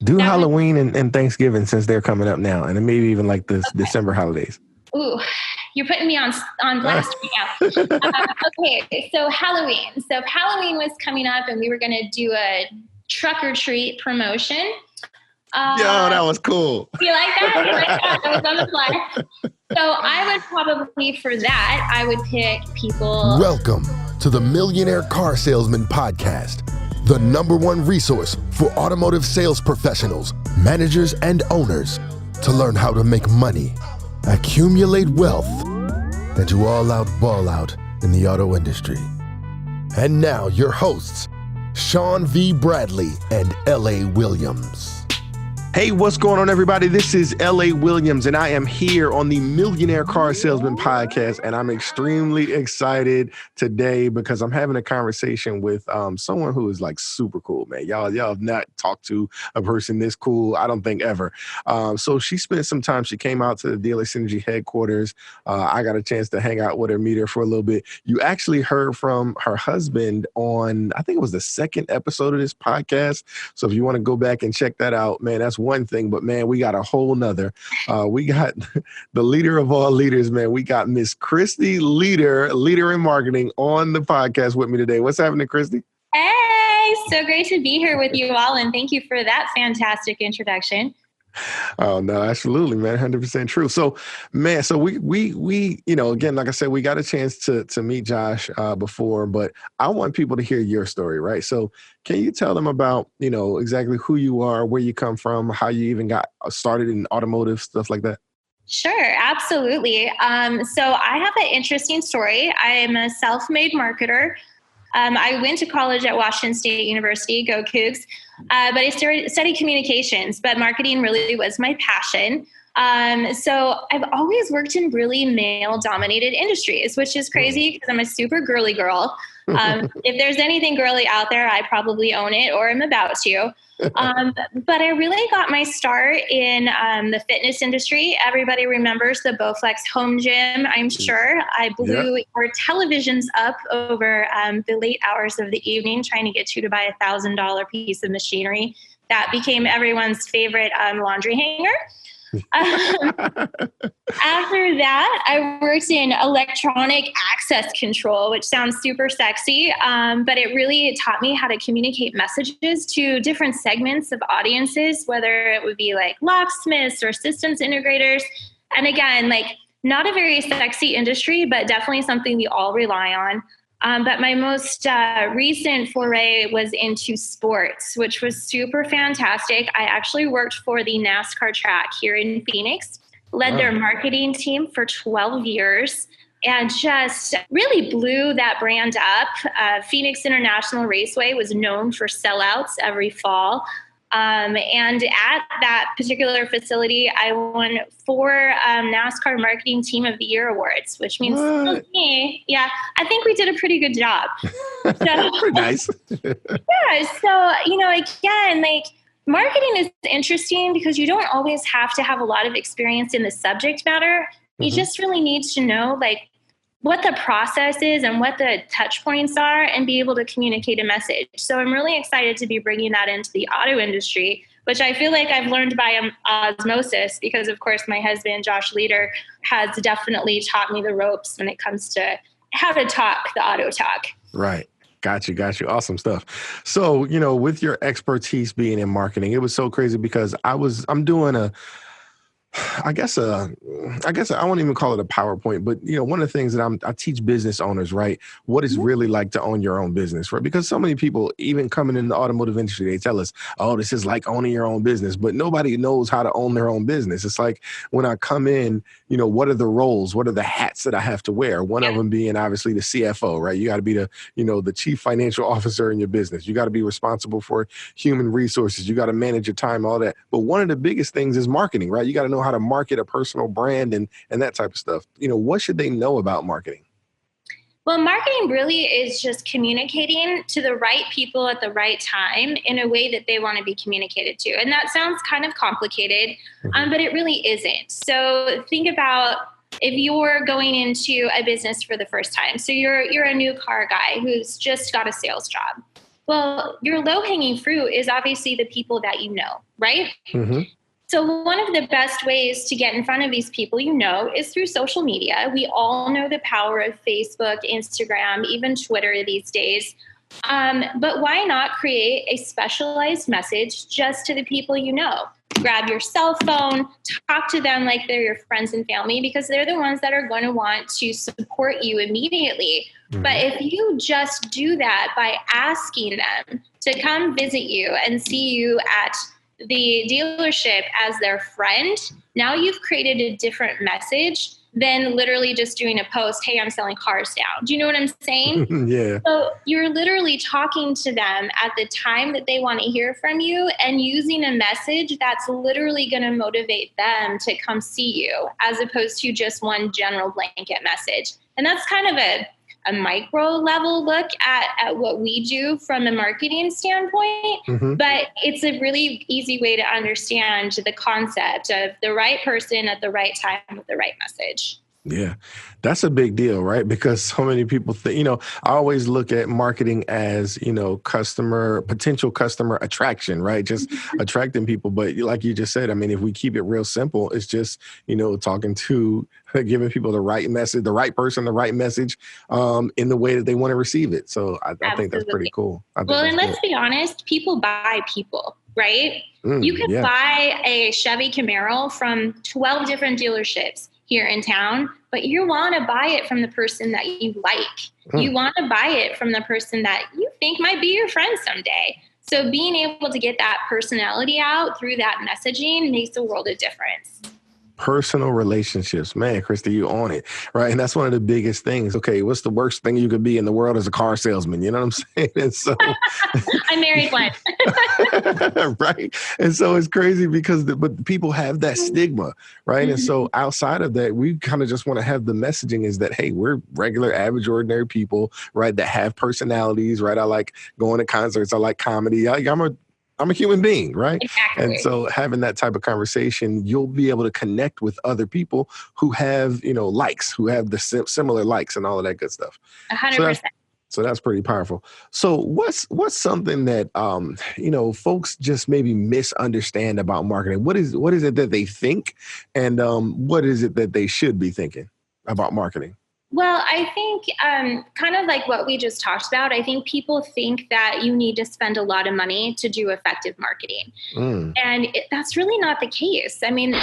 Do Halloween and Thanksgiving since they're coming up now, and maybe even like this December holidays. Ooh, you're putting me on blast right now. Okay, so Halloween. So if Halloween was coming up and we were going to do a truck or treat promotion. That was cool. You like that? That was on the fly. So I would probably, for that, I would pick people. Welcome to the Millionaire Car Salesman Podcast, the #1 resource for automotive sales professionals, managers, and owners to learn how to make money, accumulate wealth, and to all out ball out in the auto industry. And now your hosts, Sean V. Bradley and L.A. Williams. Hey, what's going on, everybody? This is L.A. Williams, and I am here on the Millionaire Car Salesman Podcast, and I'm extremely excited today because I'm having a conversation with someone who is like super cool, man. Y'all have not talked to a person this cool, I don't think, ever. So she spent some time. She came out to the Dealer Synergy headquarters. I got a chance to hang out with her, meet her for a little bit. You actually heard from her husband on, I think it was the second episode of this podcast. So if you want to go back and check that out, man, that's one thing, but man, we got a whole nother. We got the leader of all leaders, man. We got Miss Kristie Leader, leader in marketing, on the podcast with me today. What's happening, Kristie? Hey, so great to be here with you all, and thank you for that fantastic introduction. Oh, no, absolutely, man. 100% true. So, man, so we, again, like I said, we got a chance to meet Josh before, but I want people to hear your story, right? So can you tell them about, exactly who you are, where you come from, how you even got started in automotive, stuff like that? Sure, absolutely. So I have an interesting story. I am a self-made marketer. I went to college at Washington State University, go Cougs, but I studied communications, but marketing really was my passion. So I've always worked in really male-dominated industries, which is crazy because I'm a super girly girl. If there's anything girly out there, I probably own it or am about to. But I really got my start in the fitness industry. Everybody remembers the BOWFLEX Home Gym, I'm sure. I blew our televisions up over the late hours of the evening trying to get you to buy $1,000 piece of machinery. That became everyone's favorite laundry hanger. After that, I worked in electronic access control, which sounds super sexy, but it really taught me how to communicate messages to different segments of audiences, whether it would be like locksmiths or systems integrators. And again, like not a very sexy industry, but definitely something we all rely on. But my most recent foray was into sports, which was super fantastic. I actually worked for the NASCAR track here in Phoenix, led their marketing team for 12 years, and just really blew that brand up. Phoenix International Raceway was known for sellouts every fall. And at that particular facility, I won 4 NASCAR Marketing Team of the Year awards, which means to me, I think we did a pretty good job. So, nice. So, again, like marketing is interesting because you don't always have to have a lot of experience in the subject matter. You just really need to know like what the process is and what the touch points are and be able to communicate a message. So I'm really excited to be bringing that into the auto industry, which I feel like I've learned by osmosis because, of course, my husband, Josh Leader, has definitely taught me the ropes when it comes to how to talk the auto talk. Right. Got you. Awesome stuff. So, with your expertise being in marketing, it was so crazy because I'm doing I guess I won't even call it a PowerPoint, but one of the things that I teach business owners, right, what it's really like to own your own business, right? Because so many people, even coming in the automotive industry, they tell us, oh, this is like owning your own business, but nobody knows how to own their own business. It's like when I come in, what are the roles? What are the hats that I have to wear? One of them being obviously the CFO, right? You got to be the chief financial officer in your business. You got to be responsible for human resources. You got to manage your time, all that. But one of the biggest things is marketing, right? You got to know how to market a personal brand and that type of stuff. What should they know about marketing? Well, marketing really is just communicating to the right people at the right time in a way that they want to be communicated to. And that sounds kind of complicated, but it really isn't. So think about if you're going into a business for the first time. So you're a new car guy who's just got a sales job. Well, your low-hanging fruit is obviously the people that you know, right? Mm-hmm. So one of the best ways to get in front of these people is through social media. We all know the power of Facebook, Instagram, even Twitter these days. But why not create a specialized message just to the people you know? Grab your cell phone, talk to them like they're your friends and family, because they're the ones that are going to want to support you immediately. Mm-hmm. But if you just do that by asking them to come visit you and see you at the dealership as their friend, now you've created a different message than literally just doing a post, hey, I'm selling cars now. Do you know what I'm saying? Yeah. So you're literally talking to them at the time that they want to hear from you and using a message that's literally going to motivate them to come see you, as opposed to just one general blanket message. And that's kind of a micro level look at what we do from a marketing standpoint, mm-hmm. but it's a really easy way to understand the concept of the right person at the right time with the right message. Yeah, that's a big deal, right? Because so many people think, I always look at marketing as, potential customer attraction, right? Just attracting people. But like you just said, I mean, if we keep it real simple, it's just, talking to, giving people the right message, the right person, the right message in the way that they want to receive it. So I think that's pretty cool. Well, and let's be honest, people buy people, right? You can buy a Chevy Camaro from 12 different dealerships here in town, but you want to buy it from the person that you like. You want to buy it from the person that you think might be your friend someday. So being able to get that personality out through that messaging makes a world of difference. Personal relationships, man, Kristie, you own it, right? And that's one of the biggest things. Okay, what's the worst thing you could be in the world as a car salesman? You know what I'm saying? And so I married one. Right. And so it's crazy because but people have that stigma, right? Mm-hmm. And so outside of that, we kind of just want to have the messaging is that, hey, we're regular, average, ordinary people, right? That have personalities, right? I like going to concerts. I like comedy. I'm a human being, right? Exactly. And so having that type of conversation, you'll be able to connect with other people who have, likes, who have the similar likes and all of that good stuff. 100%. So that's pretty powerful. So what's something that, folks just maybe misunderstand about marketing? What is it that they think? And what is it that they should be thinking about marketing? Well, I think kind of like what we just talked about, I think people think that you need to spend a lot of money to do effective marketing. And that's really not the case. I mean,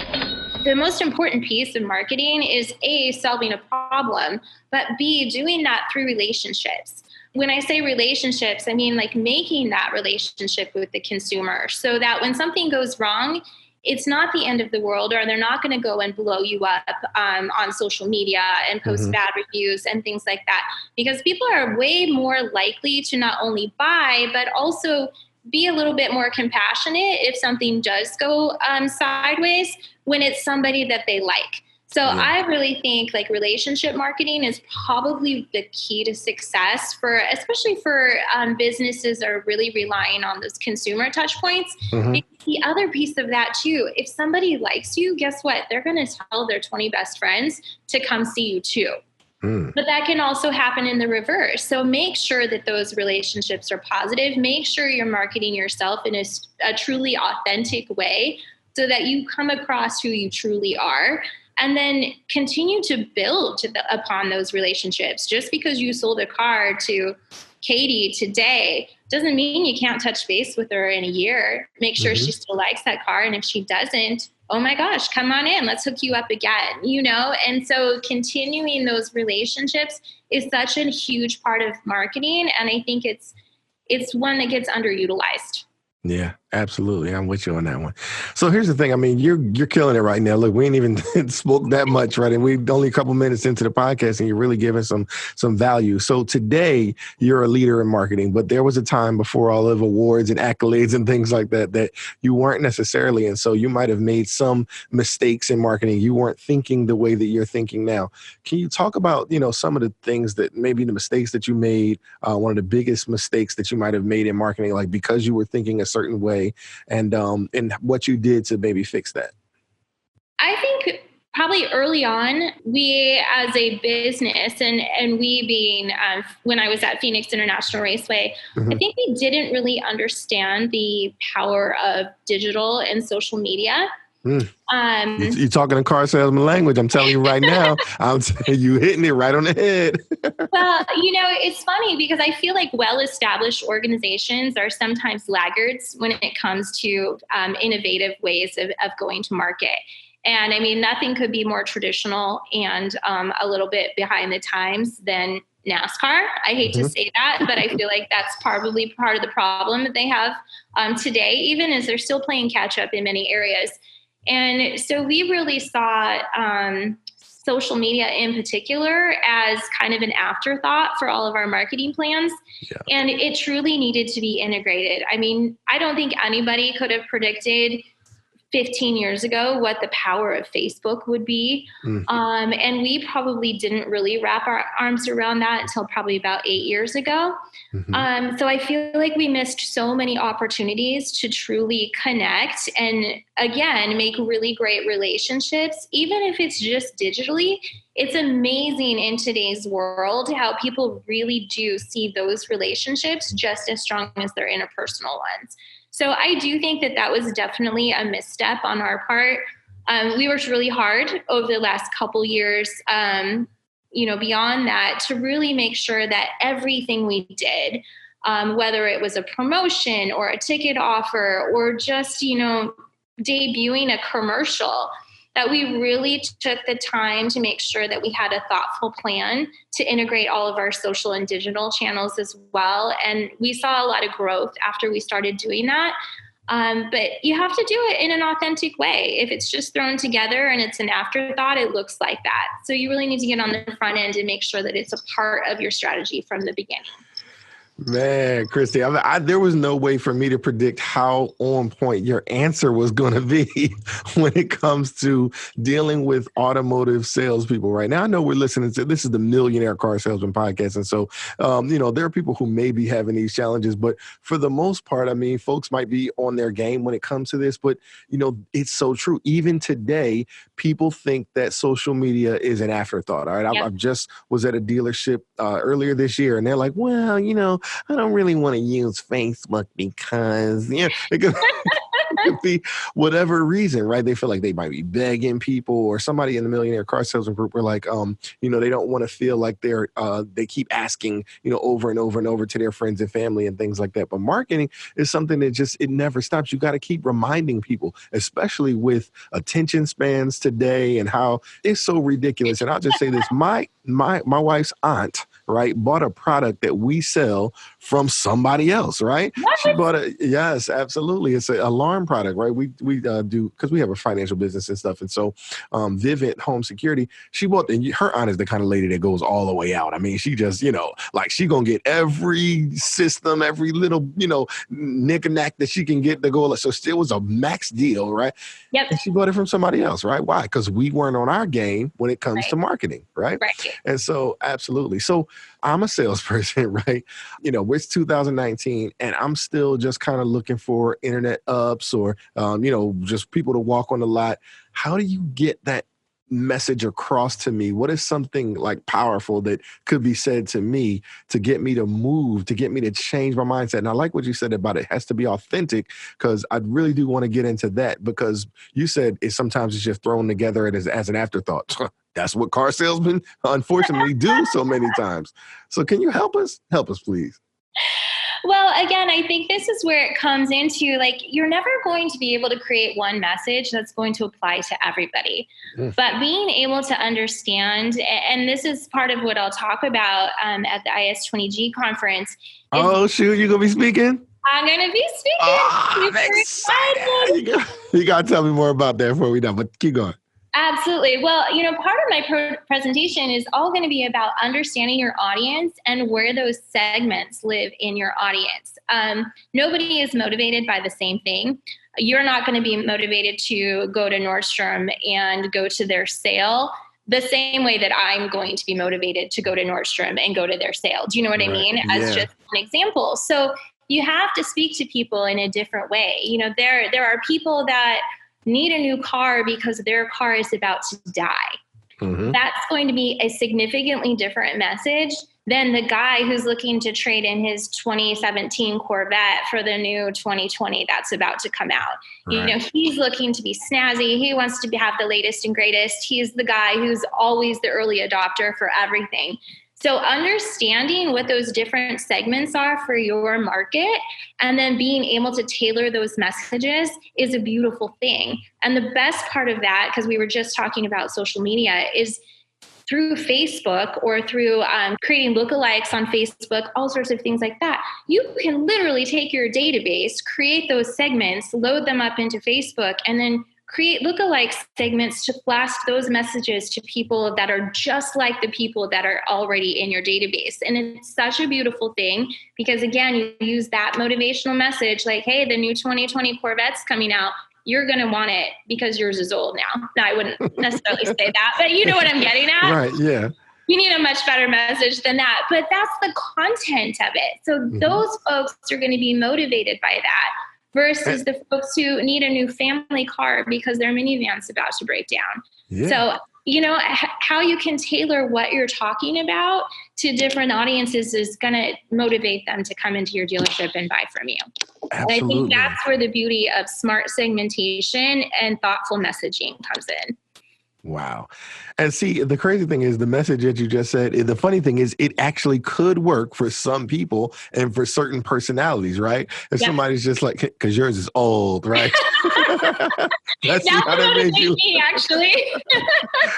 the most important piece of marketing is A, solving a problem, but B, doing that through relationships. When I say relationships, I mean like making that relationship with the consumer so that when something goes wrong, it's not the end of the world, or they're not going to go and blow you up on social media and post bad reviews and things like that. Because people are way more likely to not only buy, but also be a little bit more compassionate if something does go sideways when it's somebody that they like. So I really think like relationship marketing is probably the key to success especially for businesses that are really relying on those consumer touch points. The other piece of that too, if somebody likes you, guess what? They're going to tell their 20 best friends to come see you too. But that can also happen in the reverse. So make sure that those relationships are positive. Make sure you're marketing yourself in a truly authentic way so that you come across who you truly are. And then continue to build upon those relationships. Just because you sold a car to Katie today doesn't mean you can't touch base with her in a year. Make sure she still likes that car. And if she doesn't, oh my gosh, come on in. Let's hook you up again, And so continuing those relationships is such a huge part of marketing. And I think it's one that gets underutilized. Yeah, absolutely. I'm with you on that one. So here's the thing. I mean, you're killing it right now. Look, we ain't even spoke that much, right? And we're only a couple minutes into the podcast and you're really giving some value. So today you're a leader in marketing, but there was a time before all of awards and accolades and things like that you weren't necessarily. And so you might have made some mistakes in marketing. You weren't thinking the way that you're thinking now. Can you talk about, some of the things that maybe the mistakes that you made, one of the biggest mistakes that you might have made in marketing, like because you were thinking a certain way and what you did to maybe fix that? I think probably early on, we as a business and we being, when I was at Phoenix International Raceway, I think we didn't really understand the power of digital and social media. You're talking in car salesman language. I'm telling you right now, you hitting it right on the head. Well, it's funny because I feel like well-established organizations are sometimes laggards when it comes to innovative ways of going to market. And I mean, nothing could be more traditional and a little bit behind the times than NASCAR. I hate to say that, but I feel like that's probably part of the problem that they have today, even as they're still playing catch up in many areas. And so we really saw social media in particular as kind of an afterthought for all of our marketing plans. Yeah. And it truly needed to be integrated. I mean, I don't think anybody could have predicted 15 years ago what the power of Facebook would be. And we probably didn't really wrap our arms around that until probably about 8 years ago. So I feel like we missed so many opportunities to truly connect and, again, make really great relationships, even if it's just digitally. It's amazing in today's world how people really do see those relationships just as strong as their interpersonal ones. So I do think that was definitely a misstep on our part. We worked really hard over the last couple years, beyond that, to really make sure that everything we did, whether it was a promotion or a ticket offer or just, debuting a commercial, that we really took the time to make sure that we had a thoughtful plan to integrate all of our social and digital channels as well. And we saw a lot of growth after we started doing that. But you have to do it in an authentic way. If it's just thrown together and it's an afterthought, it looks like that. So you really need to get on the front end and make sure that it's a part of your strategy from the beginning. Man, Kristie, there was no way for me to predict how on point your answer was going to be when it comes to dealing with automotive salespeople right now. I know we're listening to, this is the Millionaire Car Salesman podcast. And so, there are people who may be having these challenges, but for the most part, I mean, folks might be on their game when it comes to this, but it's so true. Even today, people think that social media is an afterthought. All right. Yep. I just was at a dealership earlier this year and they're like, well, I don't really want to use Facebook because, it could be whatever reason, right? They feel like they might be begging people, or somebody in the Millionaire Car Salesman group were like, they don't want to feel like they keep asking, over and over and over to their friends and family and things like that. But marketing is something that it never stops. You got to keep reminding people, especially with attention spans today and how it's so ridiculous. And I'll just say this, my wife's aunt, right, bought a product that we sell from somebody else, right? What? She bought yes, absolutely. It's an alarm product, right? We do, because we have a financial business and stuff. And so Vivint Home Security, she bought, and her aunt is the kind of lady that goes all the way out. I mean, she just, she gonna get every system, every little, knick and knack that she can get to go. So it was a max deal, right? Yep. And she bought it from somebody else, right? Why? Because we weren't on our game when it comes to marketing, right? Right. And so absolutely. So I'm a salesperson, right? It's 2019 and I'm still just kind of looking for internet ups or, just people to walk on the lot. How do you get that message across to me? What is something like powerful that could be said to me to get me to move, to get me to change my mindset? And I like what you said about it has to be authentic, because I really do want to get into that, because you said sometimes it's just thrown together as an afterthought. That's what car salesmen, unfortunately, do so many times. So can you help us? Help us, please. Well, again, I think this is where it comes into, you're never going to be able to create one message that's going to apply to everybody. But being able to understand, and this is part of what I'll talk about at the IS20G conference. Oh, shoot, you're going to be speaking? I'm going to be speaking. I'm excited. You got to tell me more about that before we done, but keep going. Absolutely. Well, part of my presentation is all going to be about understanding your audience and where those segments live in your audience. Nobody is motivated by the same thing. You're not going to be motivated to go to Nordstrom and go to their sale the same way that I'm going to be motivated to go to Nordstrom and go to their sale. Do you know what I mean? As just an example. So you have to speak to people in a different way. There are people that need a new car because their car is about to die. That's going to be a significantly different message than the guy who's looking to trade in his 2017 Corvette for the new 2020 that's about to come out. Right. You know, he's looking to be snazzy. He wants to have the latest and greatest. He's the guy who's always the early adopter for everything. So understanding what those different segments are for your market and then being able to tailor those messages is a beautiful thing. And the best part of that, because we were just talking about social media, is through Facebook or through creating lookalikes on Facebook, all sorts of things like that. You can literally take your database, create those segments, load them up into Facebook, and then create lookalike segments to blast those messages to people that are just like the people that are already in your database. And it's such a beautiful thing because, again, you use that motivational message like, hey, the new 2020 Corvette's coming out. You're going to want it because yours is old now. Now, I wouldn't necessarily say that, but you know what I'm getting at? Right, yeah. You need a much better message than that. But that's the content of it. So those folks are going to be motivated by that versus the folks who need a new family car because their minivan's about to break down. Yeah. So, you know, how you can tailor what you're talking about to different audiences is going to motivate them to come into your dealership and buy from you. Absolutely. And I think that's where the beauty of smart segmentation and thoughtful messaging comes in. Wow. And see, the crazy thing is the message that you just said, the funny thing is it actually could work for some people and for certain personalities, right? And somebody's just like, because yours is old, right? That's how that made you me, actually.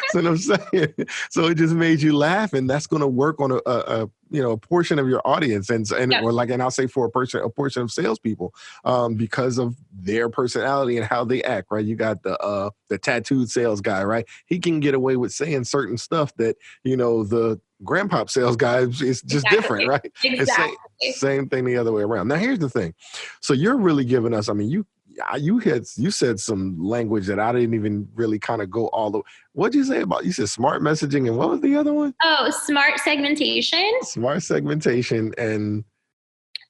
So I'm saying, so it just made you laugh, and that's going to work on a portion of your audience, and I'll say for a portion of salespeople, because of their personality and how they act, right? You got the tattooed sales guy, right? He can get away with saying certain stuff that the grandpop sales guy is just different, right? Exactly. Same thing the other way around. Now, here's the thing. So you're really giving us. I mean, you said some language that I didn't even really kind of go all the way. What'd you say about, you said smart messaging, and what was the other one? Oh, smart segmentation. Smart segmentation and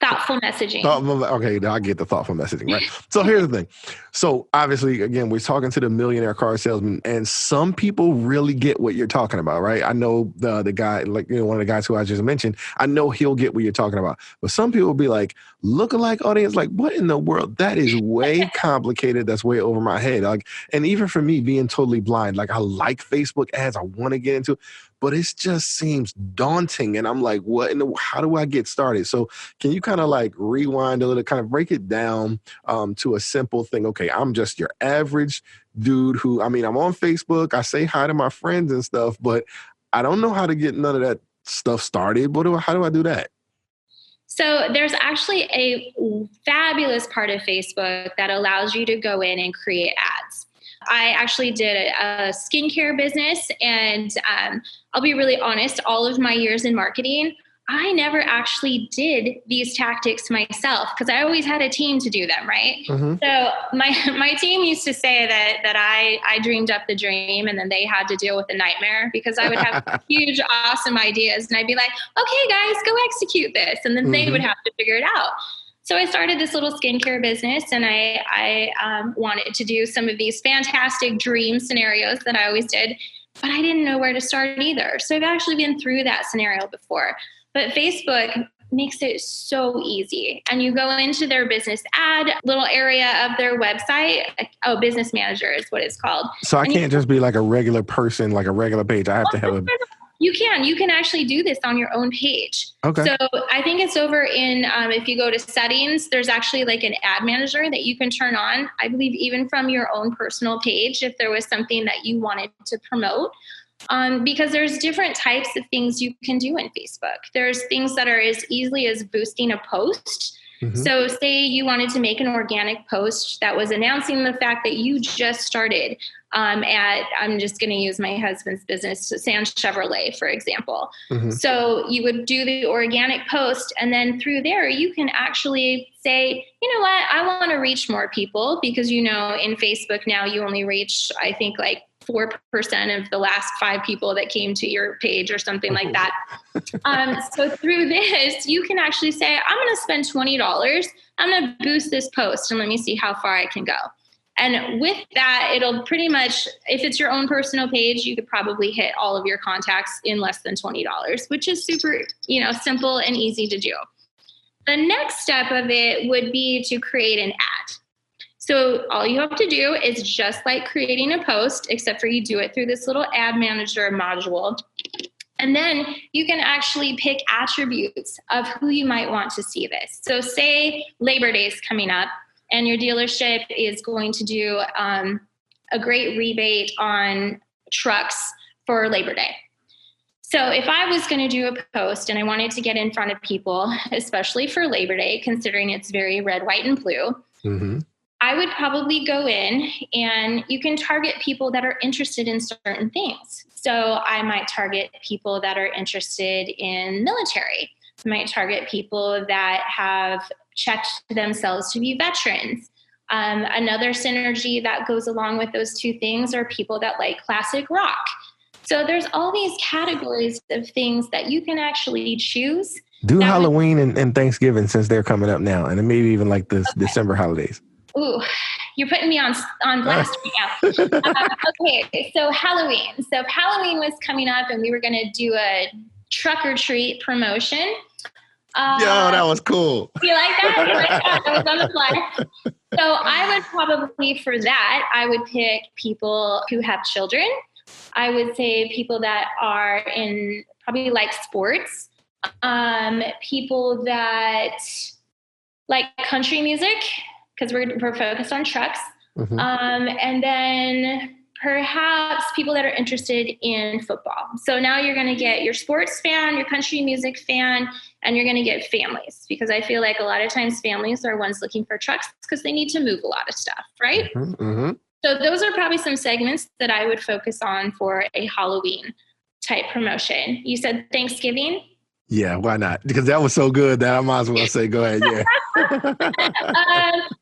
thoughtful messaging. Okay, I get the thoughtful messaging, right? So here's the thing. So obviously, again, we're talking to the millionaire car salesman, and some people really get what you're talking about, right? I know the guy, one of the guys who I just mentioned, I know he'll get what you're talking about. But some people will be like, lookalike audience, like, what in the world? That is way complicated. That's way over my head. Like, and even for me being totally blind, like, I like Facebook ads, I want to get into it, but it just seems daunting. And I'm like, how do I get started? So can you kind of like rewind a little, kind of break it down to a simple thing? Okay, I'm just your average dude who, I'm on Facebook, I say hi to my friends and stuff, but I don't know how to get none of that stuff started. How do I do that? So there's actually a fabulous part of Facebook that allows you to go in and create ads. I actually did a skincare business, and I'll be really honest, all of my years in marketing, I never actually did these tactics myself because I always had a team to do them, right? Mm-hmm. So my team used to say that I dreamed up the dream and then they had to deal with the nightmare because I would have huge, awesome ideas and I'd be like, okay, guys, go execute this. And then they would have to figure it out. So I started this little skincare business, and I wanted to do some of these fantastic dream scenarios that I always did, but I didn't know where to start either. So I've actually been through that scenario before. But Facebook makes it so easy. And you go into their business ad little area of their website. Oh, business manager is what it's called. So I can't just be like a regular person, like a regular page. I have to have a... You can actually do this on your own page. Okay. So I think it's over in, if you go to settings, there's actually like an ad manager that you can turn on, I believe even from your own personal page, if there was something that you wanted to promote. Because there's different types of things you can do in Facebook. There's things that are as easily as boosting a post. Mm-hmm. So say you wanted to make an organic post that was announcing the fact that you just started I'm just going to use my husband's business, Sands Chevrolet, for example. Mm-hmm. So you would do the organic post, and then through there, you can actually say, you know what, I want to reach more people because, in Facebook now you only reach, I think, like 4% of the last 5 people that came to your page or something like that. So through this, you can actually say, I'm going to spend $20. I'm going to boost this post and let me see how far I can go. And with that, it'll pretty much, if it's your own personal page, you could probably hit all of your contacts in less than $20, which is super, simple and easy to do. The next step of it would be to create an ad. So all you have to do is just like creating a post, except for you do it through this little ad manager module. And then you can actually pick attributes of who you might want to see this. So say Labor Day is coming up and your dealership is going to do a great rebate on trucks for Labor Day. So if I was going to do a post and I wanted to get in front of people, especially for Labor Day, considering it's very red, white, and blue, Mm-hmm. I would probably go in and you can target people that are interested in certain things. So I might target people that are interested in military. I might target people that have checked themselves to be veterans. Another synergy that goes along with those two things are people that like classic rock. So there's all these categories of things that you can actually choose. Do Halloween and Thanksgiving since they're coming up now, and then maybe even like the December holidays. Ooh, you're putting me on blast right now. Okay, so Halloween. So if Halloween was coming up and we were going to do a truck or treat promotion. Yo, that was cool. You like that? That was on the fly. So I would probably, for that, I would pick people who have children. I would say people that are in probably like sports, people that like country music, because we're focused on trucks. Mm-hmm. And then perhaps people that are interested in football. So now you're going to get your sports fan, your country music fan, and you're going to get families, because I feel like a lot of times families are ones looking for trucks because they need to move a lot of stuff, right? Mm-hmm. So those are probably some segments that I would focus on for a Halloween type promotion. You said Thanksgiving? Yeah, why not? Because that was so good that I might as well say, go ahead, yeah.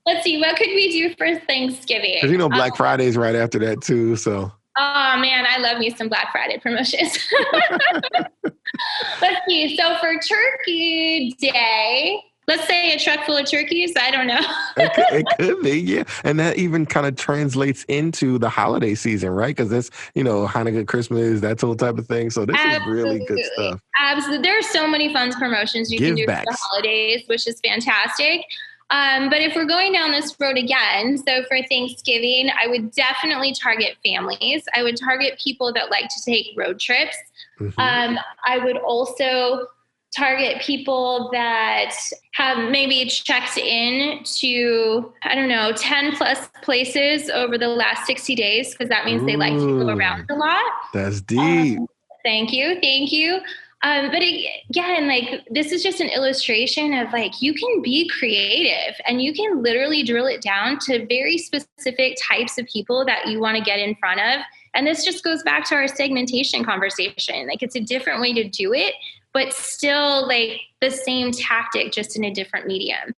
Let's see, what could we do for Thanksgiving? Because Black Friday's right after that too, so. Oh man, I love me some Black Friday promotions. Let's see, so for Turkey Day, let's say a truck full of turkeys. I don't know. It could be, yeah. And that even kind of translates into the holiday season, right? Because that's, Hanukkah, Christmas, that whole type of thing. So this is really good stuff. Absolutely. There are so many fun promotions you can do for the holidays, which is fantastic. But if we're going down this road again, so for Thanksgiving, I would definitely target families. I would target people that like to take road trips. Mm-hmm. I would also target people that have maybe checked in to, 10 plus places over the last 60 days, because that means they like to go around a lot. That's deep. Thank you. But again, this is just an illustration of you can be creative and you can literally drill it down to very specific types of people that you want to get in front of. And this just goes back to our segmentation conversation. It's a different way to do it, but still the same tactic, just in a different medium.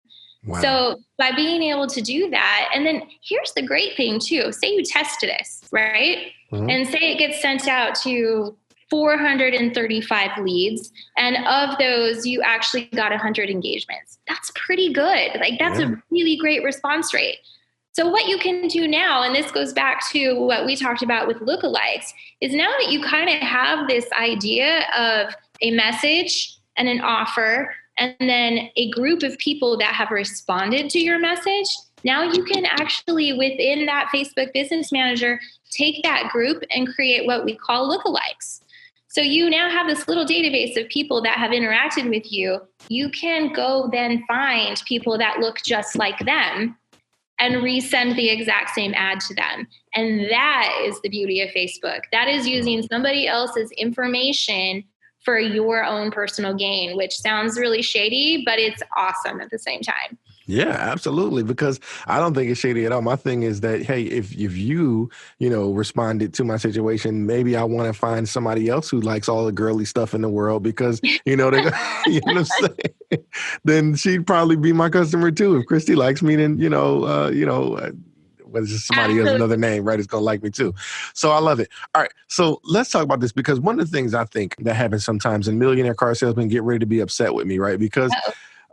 Wow. So by being able to do that, and then here's the great thing too, say you test this, right? Mm-hmm. And say it gets sent out to 435 leads, and of those you actually got 100 engagements. That's pretty good. That's a really great response rate. So what you can do now, and this goes back to what we talked about with lookalikes, is now that you kind of have this idea of a message and an offer, and then a group of people that have responded to your message, now you can actually, within that Facebook Business Manager, take that group and create what we call lookalikes. So you now have this little database of people that have interacted with you. You can go then find people that look just like them and resend the exact same ad to them. And that is the beauty of Facebook. That is using somebody else's information for your own personal gain, which sounds really shady, but it's awesome at the same time. Yeah, absolutely. Because I don't think it's shady at all. My thing is that, hey, if you, responded to my situation, maybe I want to find somebody else who likes all the girly stuff in the world, because, they, what I'm saying? Then she'd probably be my customer too. If Christie likes me, then, whether it's just somebody else, another name, right? It's going to like me too. So I love it. All right. So let's talk about this, because one of the things I think that happens sometimes, and millionaire car salesmen get ready to be upset with me, right? Because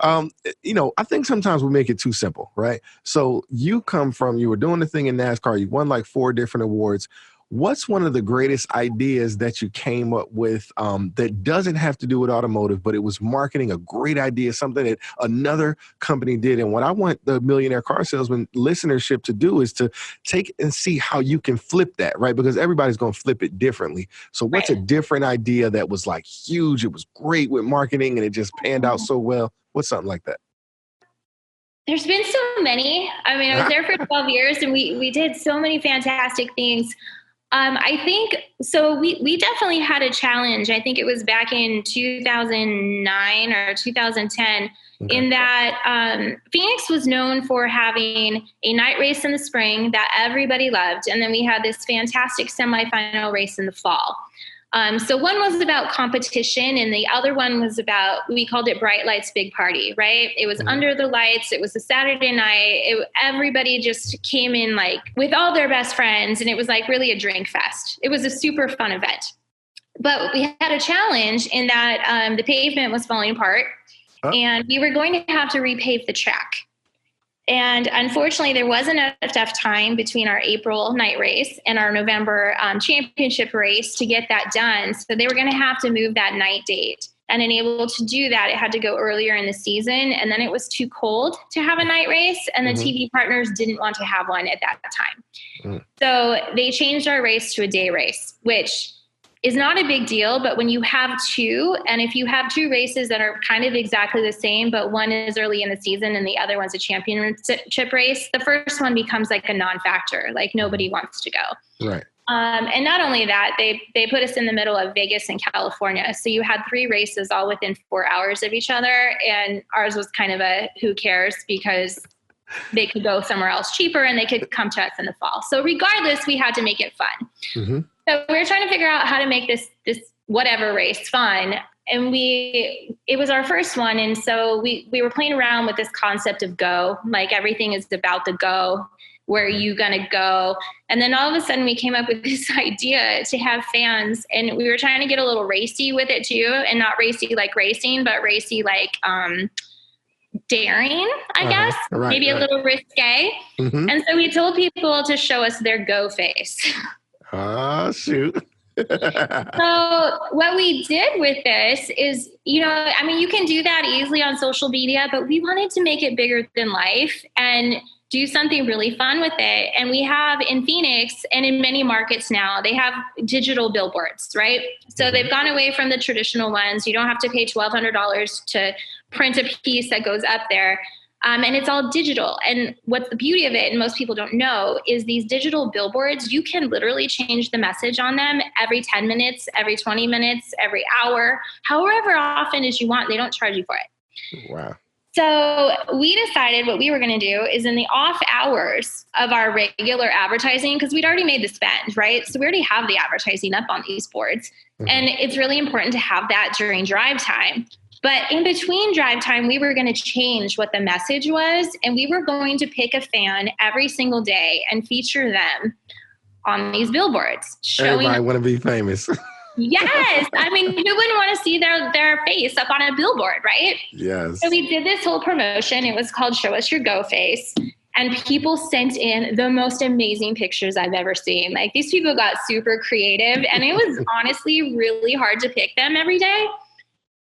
I think sometimes we make it too simple, right? So you were doing the thing in NASCAR, you won like 4 different awards. What's one of the greatest ideas that you came up with that doesn't have to do with automotive, but it was marketing, a great idea, something that another company did? And what I want the Millionaire Car Salesman listenership to do is to take and see how you can flip that, right? Because everybody's going to flip it differently. So what's a different idea that was like huge? It was great with marketing and it just panned out so well. What's something like that? There's been so many. I mean, I was there for 12 years and we did so many fantastic things. I think, so we definitely had a challenge. I think it was back in 2009 or 2010 in that Phoenix was known for having a night race in the spring that everybody loved. And then we had this fantastic semifinal race in the fall. So one was about competition and the other one was about, we called it Bright Lights Big Party, right? It was under the lights. It was a Saturday night. Everybody just came in like with all their best friends and it was like really a drink fest. It was a super fun event. But we had a challenge in that the pavement was falling apart and we were going to have to repave the track. And unfortunately, there wasn't enough time between our April night race and our November championship race to get that done. So they were going to have to move that night date. And unable to do that, it had to go earlier in the season. And then it was too cold to have a night race. And the TV partners didn't want to have one at that time. So they changed our race to a day race, which is not a big deal, but when you have 2, and if you have 2 races that are kind of exactly the same, but one is early in the season and the other one's a championship race, the first one becomes like a non-factor, like nobody wants to go. Right. And not only that, they put us in the middle of Vegas and California. So you had 3 races all within 4 hours of each other. And ours was kind of a who cares because they could go somewhere else cheaper and they could come to us in the fall. So regardless, we had to make it fun. So we were trying to figure out how to make this whatever race fun. And it was our first one. And so we were playing around with this concept of go, like everything is about the go. Where are you going to go? And then all of a sudden we came up with this idea to have fans and we were trying to get a little racy with it too. And not racy like racing, but racy like, daring, I guess, maybe a little risque. And so we told people to show us their go face. Shoot. So what we did with this is, you can do that easily on social media, but we wanted to make it bigger than life and do something really fun with it. And we have in Phoenix and in many markets now, they have digital billboards, right? So they've gone away from the traditional ones. You don't have to pay $1,200 to print a piece that goes up there. And it's all digital. And what's the beauty of it, and most people don't know, is these digital billboards, you can literally change the message on them every 10 minutes, every 20 minutes, every hour, however often as you want. They don't charge you for it. Wow. So we decided what we were going to do is in the off hours of our regular advertising, because we'd already made the spend, right? So we already have the advertising up on these boards. And it's really important to have that during drive time. But in between drive time, we were going to change what the message was. And we were going to pick a fan every single day and feature them on these billboards. Everybody want to be famous. Yes. I mean, who wouldn't want to see their face up on a billboard, right? Yes. So we did this whole promotion. It was called Show Us Your Go Face. And people sent in the most amazing pictures I've ever seen. Like these people got super creative and it was honestly really hard to pick them every day.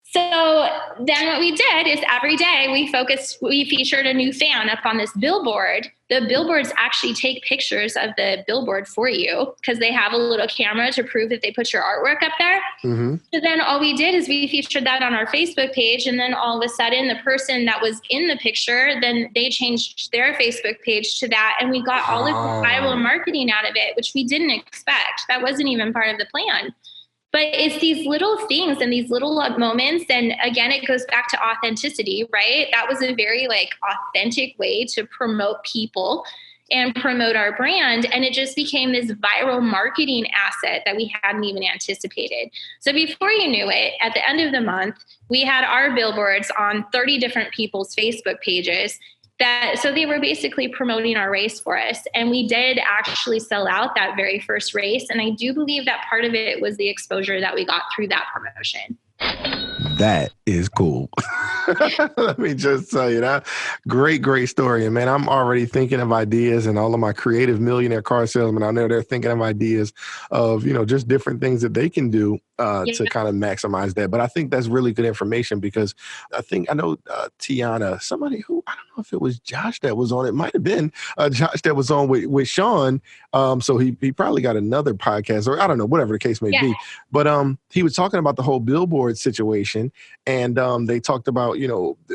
So then what we did is every day we featured a new fan up on this billboard. The billboards actually take pictures of the billboard for you because they have a little camera to prove that they put your artwork up there. So then all we did is we featured that on our Facebook page. And then all of a sudden the person that was in the picture, then they changed their Facebook page to that. And we got all of the viral marketing out of it, which we didn't expect. That wasn't even part of the plan. But it's these little things and these little moments. And again, it goes back to authenticity, right? That was a very authentic way to promote people and promote our brand. And it just became this viral marketing asset that we hadn't even anticipated. So before you knew it, at the end of the month, we had our billboards on 30 different people's Facebook pages. So they were basically promoting our race for us. And we did actually sell out that very first race. And I do believe that part of it was the exposure that we got through that promotion. That is cool. Let me just tell you that. Great story. And man, I'm already thinking of ideas, and all of my creative millionaire car salesmen out there, they're thinking of ideas of, just different things that they can do to kind of maximize that. But I think that's really good information, because I know Tiana, somebody who, I don't know if it was Josh that was on, it might have been Josh that was on with Sean. So he probably got another podcast, or I don't know, whatever the case may be. But he was talking about the whole billboard situation, and they talked about,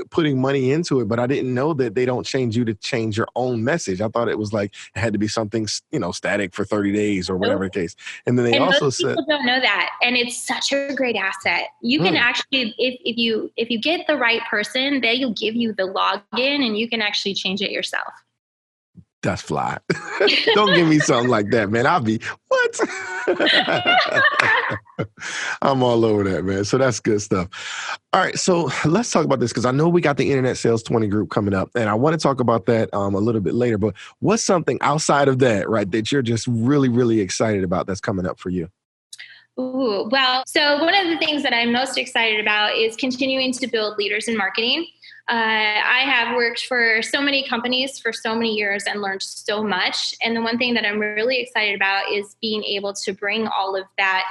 putting money into it. But I didn't know that they don't change you to change your own message. I thought it was like it had to be something, static for 30 days or whatever the case. And then they also most said, people don't know that, and it's such a great asset. You can actually, if you get the right person, they'll give you the login, and you can actually change it yourself. That's fly. Don't give me something like that, man. I'll be, what? I'm all over that, man. So that's good stuff. All right. So let's talk about this, because I know we got the Internet Sales 20 group coming up, and I want to talk about that a little bit later. But what's something outside of that, right, that you're just really, really excited about that's coming up for you? Ooh, well, so one of the things that I'm most excited about is continuing to build leaders in marketing. I have worked for so many companies for so many years and learned so much. And the one thing that I'm really excited about is being able to bring all of that,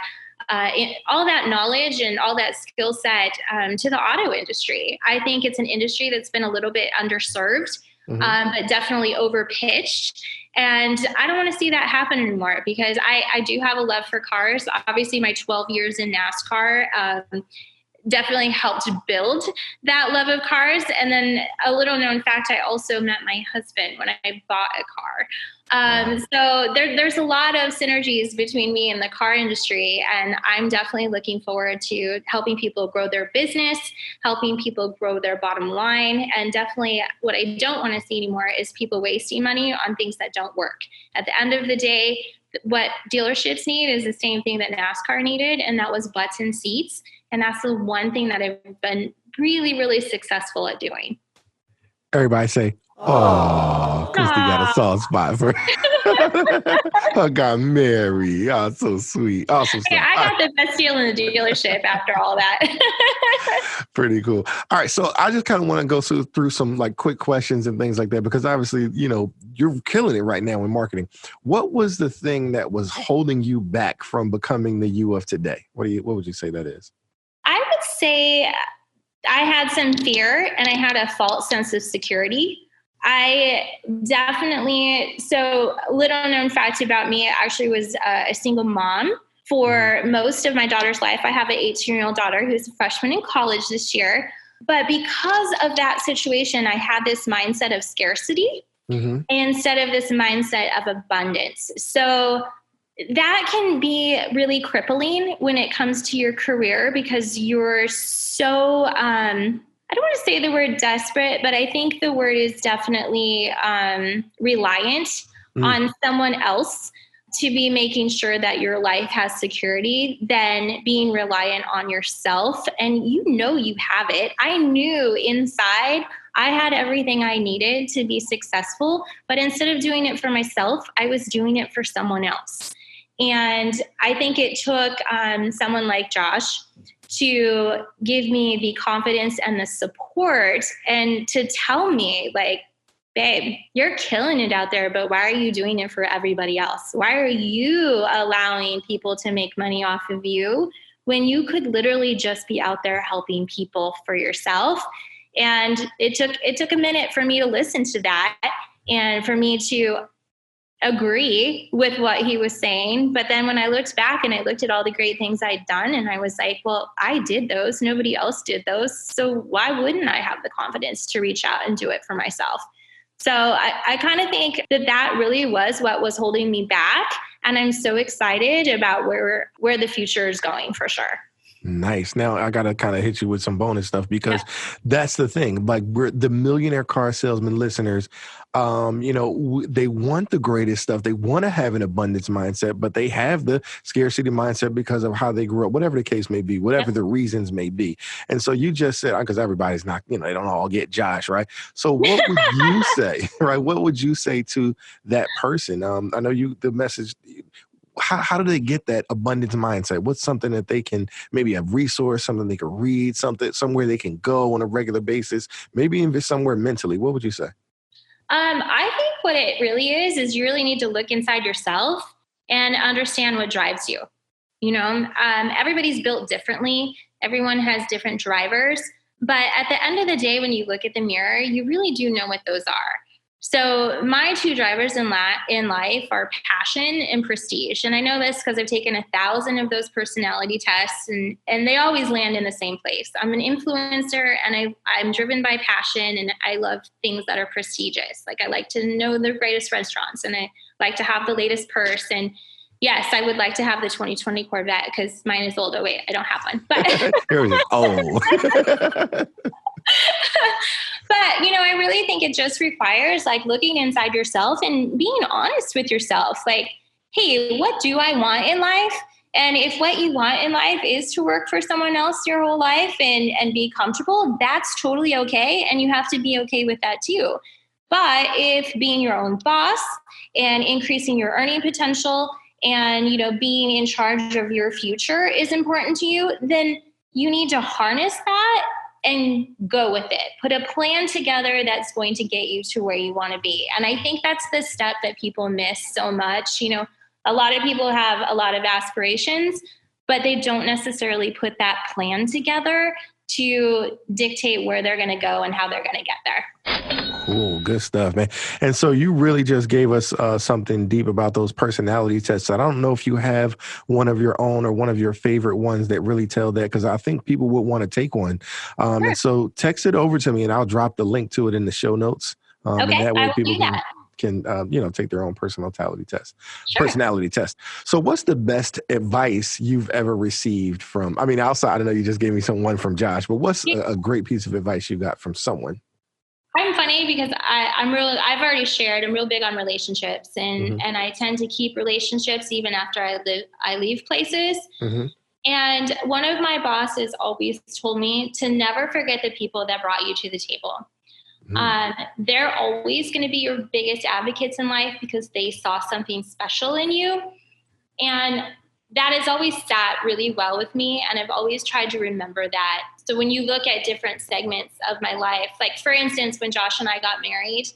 all that knowledge and all that skill set to the auto industry. I think it's an industry that's been a little bit underserved, but definitely overpitched. And I don't want to see that happen anymore, because I do have a love for cars. Obviously, my 12 years in NASCAR definitely helped build that love of cars. And then a little known fact, I also met my husband when I bought a car. So there's a lot of synergies between me and the car industry. And I'm definitely looking forward to helping people grow their business, helping people grow their bottom line. And definitely what I don't want to see anymore is people wasting money on things that don't work. At the end of the day, what dealerships need is the same thing that NASCAR needed, and that was butts and seats. And that's the one thing that I've been really, really successful at doing. Everybody say, oh, Kristie got a soft spot for I got Mary. Oh, so sweet. Awesome stuff. I got the best deal in the dealership after all that. Pretty cool. All right. So I just kind of want to go through some like quick questions and things like that, because obviously, you're killing it right now in marketing. What was the thing that was holding you back from becoming the you of today? What would you say that is? I would say I had some fear, and I had a false sense of security. I definitely, so little known fact about me, I actually was a single mom for most of my daughter's life. I have an 18-year-old daughter who's a freshman in college this year. But because of that situation, I had this mindset of scarcity instead of this mindset of abundance. So that can be really crippling when it comes to your career, because you're so, I don't want to say the word desperate, but I think the word is definitely reliant on someone else to be making sure that your life has security than being reliant on yourself. And you have it. I knew inside I had everything I needed to be successful, but instead of doing it for myself, I was doing it for someone else. And I think it took someone like Josh to give me the confidence and the support and to tell me, like, babe, you're killing it out there, but why are you doing it for everybody else? Why are you allowing people to make money off of you when you could literally just be out there helping people for yourself? And it took a minute for me to listen to that and for me to agree with what he was saying. But then when I looked back and I looked at all the great things I'd done, and I was like, well, I did those. Nobody else did those. So why wouldn't I have the confidence to reach out and do it for myself? So I kind of think that really was what was holding me back. And I'm so excited about where the future is going, for sure. Nice. Now I got to kind of hit you with some bonus stuff, because that's the thing. Like, we're the Millionaire Car Salesman listeners. They want the greatest stuff. They want to have an abundance mindset, but they have the scarcity mindset because of how they grew up, whatever the case may be, whatever the reasons may be. And so you just said, because everybody's not, they don't all get Josh, right? So what would you say, right? What would you say to that person? I know the message, how do they get that abundance mindset? What's something that they can maybe a resource, something they can read, somewhere they can go on a regular basis, maybe even somewhere mentally? What would you say? I think what it really is you really need to look inside yourself and understand what drives you. Everybody's built differently. Everyone has different drivers. But at the end of the day, when you look at the mirror, you really do know what those are. So my two drivers in life are passion and prestige. And I know this because I've taken 1,000 of those personality tests, and they always land in the same place. I'm an influencer, and I'm driven by passion, and I love things that are prestigious. Like, I like to know the greatest restaurants, and I like to have the latest purse. And yes, I would like to have the 2020 Corvette because mine is old. Oh, wait, I don't have one. But here we go. Oh. But, I really think it just requires like looking inside yourself and being honest with yourself. Like, hey, what do I want in life? And if what you want in life is to work for someone else your whole life and be comfortable, that's totally okay. And you have to be okay with that too. But if being your own boss and increasing your earning potential and, being in charge of your future is important to you, then you need to harness that and go with it. Put a plan together that's going to get you to where you want to be. And I think that's the step that people miss so much. A lot of people have a lot of aspirations, but they don't necessarily put that plan together to dictate where they're going to go and how they're going to get there. Cool. Good stuff, man. And so you really just gave us something deep about those personality tests. I don't know if you have one of your own or one of your favorite ones that really tell that, because I think people would want to take one. Sure. And so text it over to me and I'll drop the link to it in the show notes. Okay, and that way I will people do that. can take their own personality test. Sure. Personality test. So what's the best advice you've ever received from, outside, I know you just gave me one from Josh, but what's a great piece of advice you got from someone? I'm funny because I've already shared, I'm real big on relationships, and I tend to keep relationships even after I leave places. Mm-hmm. And one of my bosses always told me to never forget the people that brought you to the table. They're always going to be your biggest advocates in life because they saw something special in you. And that has always sat really well with me. And I've always tried to remember that. So when you look at different segments of my life, like for instance, when Josh and I got married,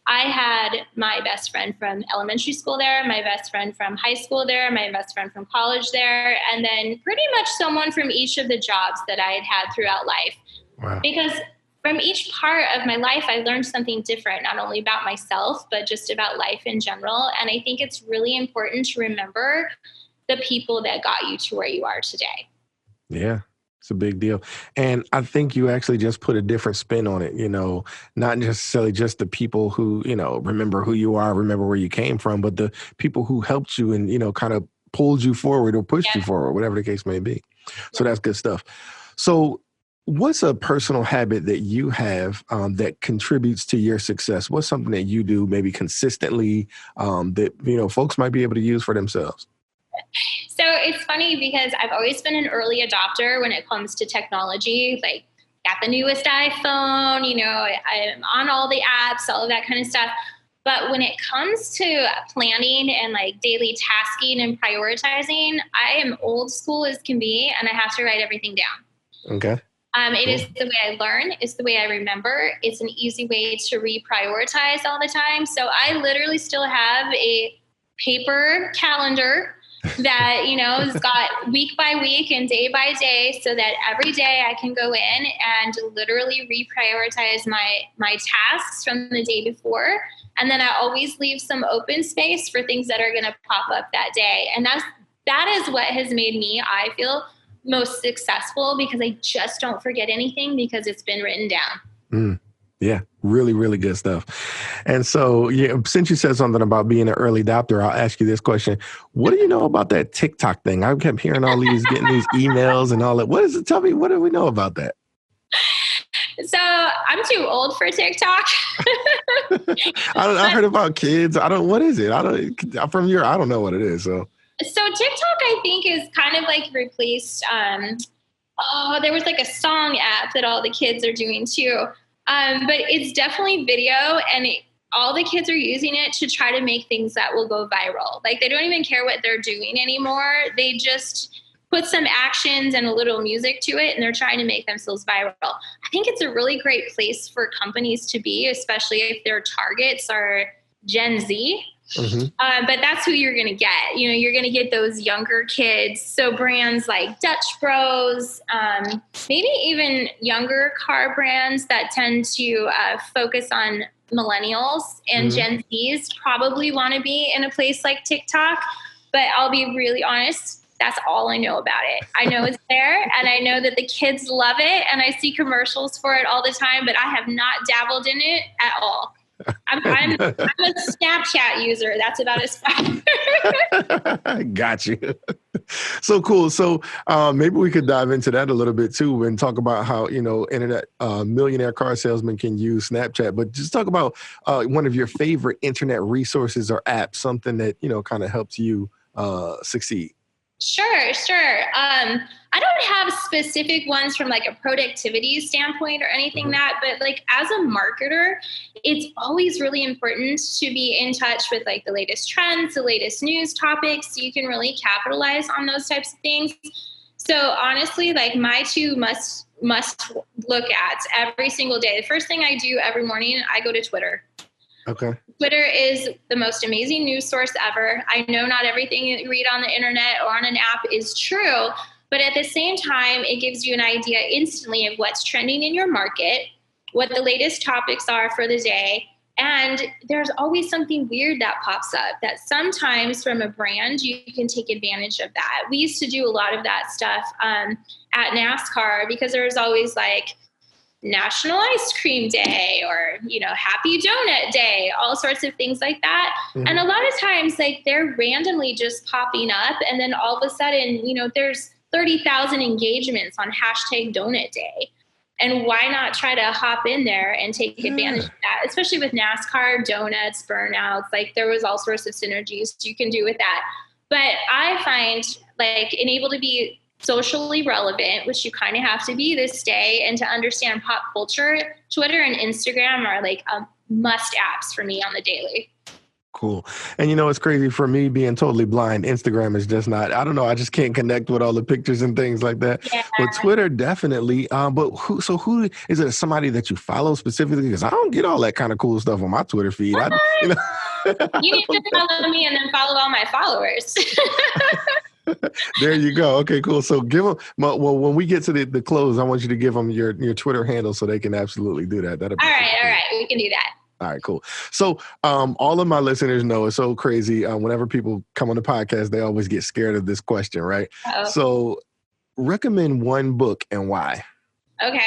I had my best friend from elementary school there, my best friend from high school there, my best friend from college there, and then pretty much someone from each of the jobs that I had throughout life. Wow. Because from each part of my life, I learned something different, not only about myself, but just about life in general. And I think it's really important to remember the people that got you to where you are today. Yeah, it's a big deal. And I think you actually just put a different spin on it, not necessarily just the people who, remember who you are, remember where you came from, but the people who helped you and, kind of pulled you forward or pushed you forward, whatever the case may be. So that's good stuff. So what's a personal habit that you have that contributes to your success? What's something that you do maybe consistently that, folks might be able to use for themselves? So it's funny because I've always been an early adopter when it comes to technology, like got the newest iPhone, I'm on all the apps, all of that kind of stuff. But when it comes to planning and like daily tasking and prioritizing, I am old school as can be, and I have to write everything down. Okay. It is the way I learn. It's the way I remember. It's an easy way to reprioritize all the time. So I literally still have a paper calendar that, has got week by week and day by day, so that every day I can go in and literally reprioritize my tasks from the day before. And then I always leave some open space for things that are going to pop up that day. And that is what has made me, I feel, most successful, because I just don't forget anything because it's been written down. Yeah, really, really good stuff. And so, since you said something about being an early adopter, I'll ask you this question. What do you know about that TikTok thing? I kept hearing all getting these emails and all that. What is it? Tell me, what do we know about that? So I'm too old for TikTok. I heard about kids. What is it? I don't know what it is. So TikTok, I think, is kind of like replaced. There was like a song app that all the kids are doing too. But it's definitely video, and all the kids are using it to try to make things that will go viral. Like, they don't even care what they're doing anymore. They just put some actions and a little music to it, and they're trying to make themselves viral. I think it's a really great place for companies to be, especially if their targets are Gen Z. Mm-hmm. But that's who you're going to get. You know, you're going to get those younger kids. So brands like Dutch Bros, maybe even younger car brands that tend to focus on millennials and Gen Zs probably want to be in a place like TikTok. But I'll be really honest, that's all I know about it. I know it's there, and I know that the kids love it, and I see commercials for it all the time, but I have not dabbled in it at all. I'm a Snapchat user. That's about as far. Got you. So cool. So maybe we could dive into that a little bit too and talk about how, you know, internet millionaire car salesmen can use Snapchat, but just talk about one of your favorite internet resources or apps, something that, you know, kind of helps you succeed. Sure. I don't have specific ones from like a productivity standpoint or anything but like as a marketer, it's always really important to be in touch with like the latest trends, the latest news topics, so you can really capitalize on those types of things. So honestly, like my two must look at every single day. The first thing I do every morning, I go to Twitter. Okay. Twitter is the most amazing news source ever. I know not everything you read on the internet or on an app is true, but at the same time, it gives you an idea instantly of what's trending in your market, what the latest topics are for the day. And there's always something weird that pops up that sometimes from a brand, you can take advantage of that. We used to do a lot of that stuff at NASCAR because there was always like National Ice Cream Day or, you know, Happy Donut Day, all sorts of things like that. And a lot of times, like, they're randomly just popping up. And then all of a sudden, you know, there's 30,000 engagements on hashtag Donut Day. And why not try to hop in there and take advantage of that, especially with NASCAR, donuts, burnouts, like there was all sorts of synergies you can do with that. But I find like being able to be socially relevant, which you kind of have to be this day, and to understand pop culture, Twitter and Instagram are like must apps for me on the daily. Cool. And you know, it's crazy for me being totally blind. Instagram is just not, I don't know. I just can't connect with all the pictures and things like that. Yeah. But Twitter definitely. But who is it? Somebody that you follow specifically? Because I don't get all that kind of cool stuff on my Twitter feed. You need to follow me and then follow all my followers. There you go. Okay, cool. So give them, well, when we get to the close, I want you to give them your Twitter handle so they can absolutely do that. All right. We can do that. All right, cool. So all of my listeners know it's so crazy. Whenever people come on the podcast, they always get scared of this question, right? Uh-oh. So recommend one book and why. Okay.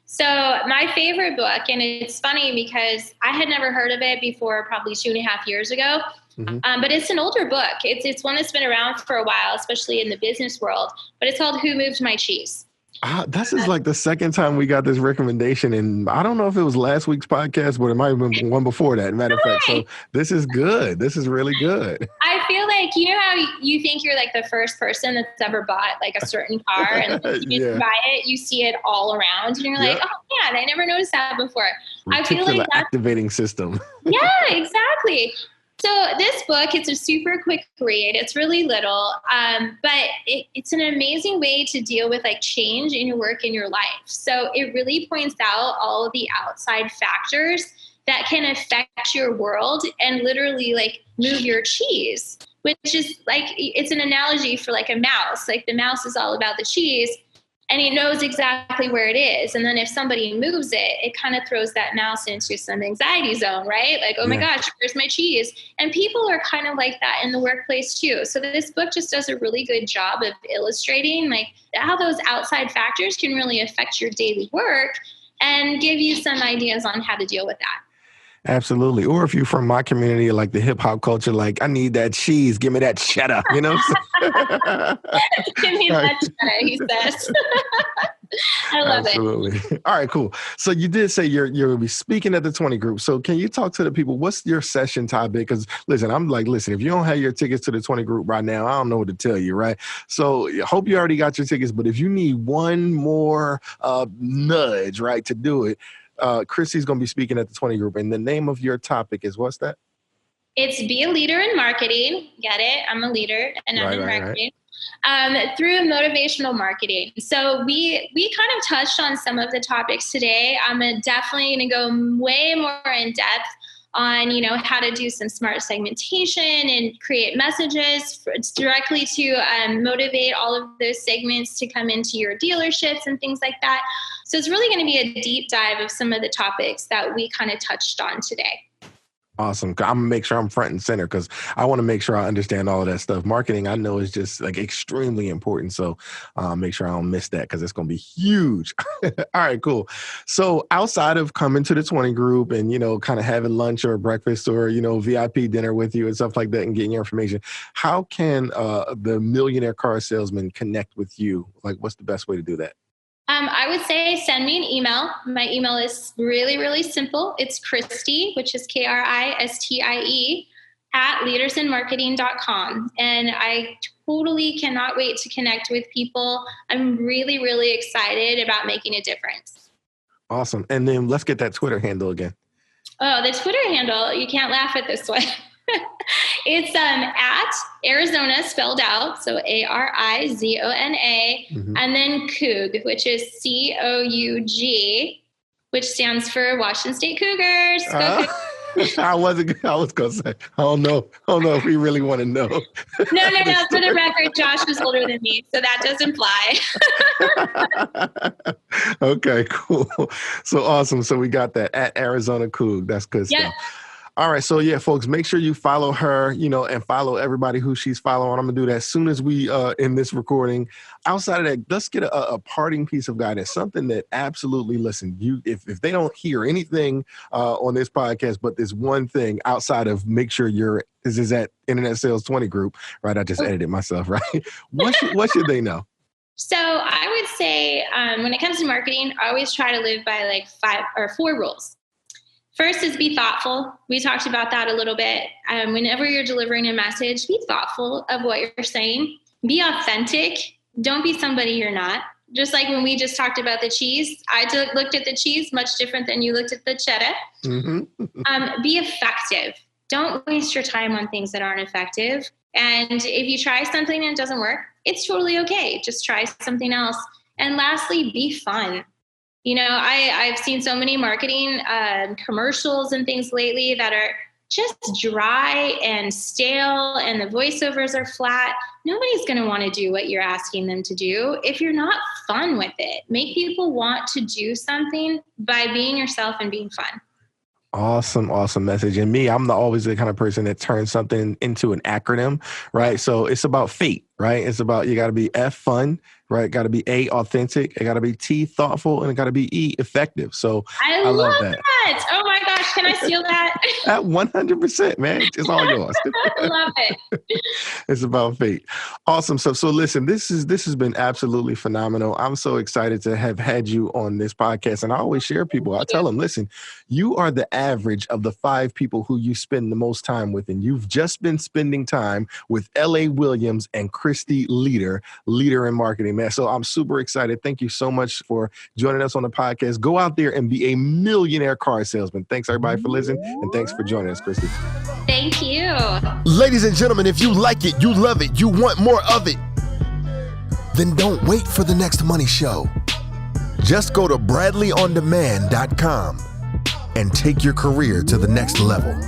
So my favorite book, and it's funny because I had never heard of it before probably 2.5 years ago, but it's an older book. It's one that's been around for a while, especially in the business world, but it's called Who Moved My Cheese? This is like the second time we got this recommendation, and I don't know if it was last week's podcast, but it might have been one before that. Matter of fact, so this is good. This is really good. I feel like, you know how you think you're like the first person that's ever bought like a certain car, and you buy it, you see it all around, and you're like, oh man, I never noticed that before. I feel like that's activating system. Yeah, exactly. So this book, it's a super quick read. It's really little, but it's an amazing way to deal with like change in your work in your life. So it really points out all of the outside factors that can affect your world and literally like move your cheese, which is like, it's an analogy for like a mouse. Like the mouse is all about the cheese, and it knows exactly where it is. And then if somebody moves it, it kind of throws that mouse into some anxiety zone, right? Like, oh my gosh, where's my cheese? And people are kind of like that in the workplace too. So this book just does a really good job of illustrating like how those outside factors can really affect your daily work and give you some ideas on how to deal with that. Absolutely. Or if you're from my community, like the hip hop culture, like I need that cheese. Give me that cheddar, you know? Give me that cheddar, he says. I love it. Absolutely. All right, cool. So you did say you'll be speaking at the 20 group. So can you talk to the people? What's your session topic? Because listen, if you don't have your tickets to the 20 group right now, I don't know what to tell you, right? So I hope you already got your tickets, but if you need one more nudge, right, to do it, Kristie's going to be speaking at the 20 group, and the name of your topic is what's that? It's Be a Leader in Marketing. Get it? I'm a leader and I'm in marketing. Through motivational marketing. So we kind of touched on some of the topics today. I'm definitely going to go way more in depth on, how to do some smart segmentation and create messages directly to motivate all of those segments to come into your dealerships and things like that. So it's really going to be a deep dive of some of the topics that we kind of touched on today. Awesome. I'm going to make sure I'm front and center because I want to make sure I understand all of that stuff. Marketing, I know, is just like extremely important. So make sure I don't miss that because it's going to be huge. All right, cool. So outside of coming to the 20 group and, kind of having lunch or breakfast or, VIP dinner with you and stuff like that and getting your information, how can the Millionaire Car Salesman connect with you? Like, what's the best way to do that? I would say send me an email. My email is really, really simple. It's Kristie, which is Kristie, at leadersinmarketing.com. And I totally cannot wait to connect with people. I'm really, really excited about making a difference. Awesome. And then let's get that Twitter handle again. Oh, the Twitter handle, you can't laugh at this one. It's at Arizona spelled out, so Arizona, and then Coug, which is Coug, which stands for Washington State Cougars. I was going to say, I don't know if we really want to know. No. For the record, Josh was older than me, so that does imply. Okay, cool. So awesome. So we got that at Arizona Coug. That's good stuff. All right. So yeah, folks, make sure you follow her, and follow everybody who she's following. I'm going to do that as soon as we end this recording. Outside of that, let's get a parting piece of guidance, something that absolutely, listen, if they don't hear anything on this podcast, but this one thing outside of make sure this is at Internet Sales 20 group, right? I just edited myself, right? What should they know? So I would say when it comes to marketing, I always try to live by like 5 or 4 rules. First is be thoughtful. We talked about that a little bit. Whenever you're delivering a message, be thoughtful of what you're saying. Be authentic. Don't be somebody you're not. Just like when we just talked about the cheese, I looked at the cheese much different than you looked at the cheddar. Mm-hmm. Be effective. Don't waste your time on things that aren't effective. And if you try something and it doesn't work, it's totally okay. Just try something else. And lastly, be fun. I've seen so many marketing commercials and things lately that are just dry and stale and the voiceovers are flat. Nobody's going to want to do what you're asking them to do if you're not fun with it. Make people want to do something by being yourself and being fun. Awesome message. And me, I'm always the kind of person that turns something into an acronym, right? So it's about FATE, right? It's about, you got to be F, fun, right? Got to be A, authentic. It got to be T, thoughtful, and it got to be E, effective. So I love that. Oh my gosh. Can I steal that? At 100%, man. It's all yours. I love it. It's about FATE. Awesome. So listen, this has been absolutely phenomenal. I'm so excited to have had you on this podcast. And I always share people. I tell them, listen, you are the average of the 5 people who you spend the most time with. And you've just been spending time with L.A. Williams and Kristie Leader in marketing, man. So I'm super excited. Thank you so much for joining us on the podcast. Go out there and be a millionaire car salesman. Thanks everybody for listening. And thanks for joining us, Kristie. Thank you. Ladies and gentlemen, if you like it, you love it, you want more of it, then don't wait for the next money show. Just go to bradleyondemand.com and take your career to the next level.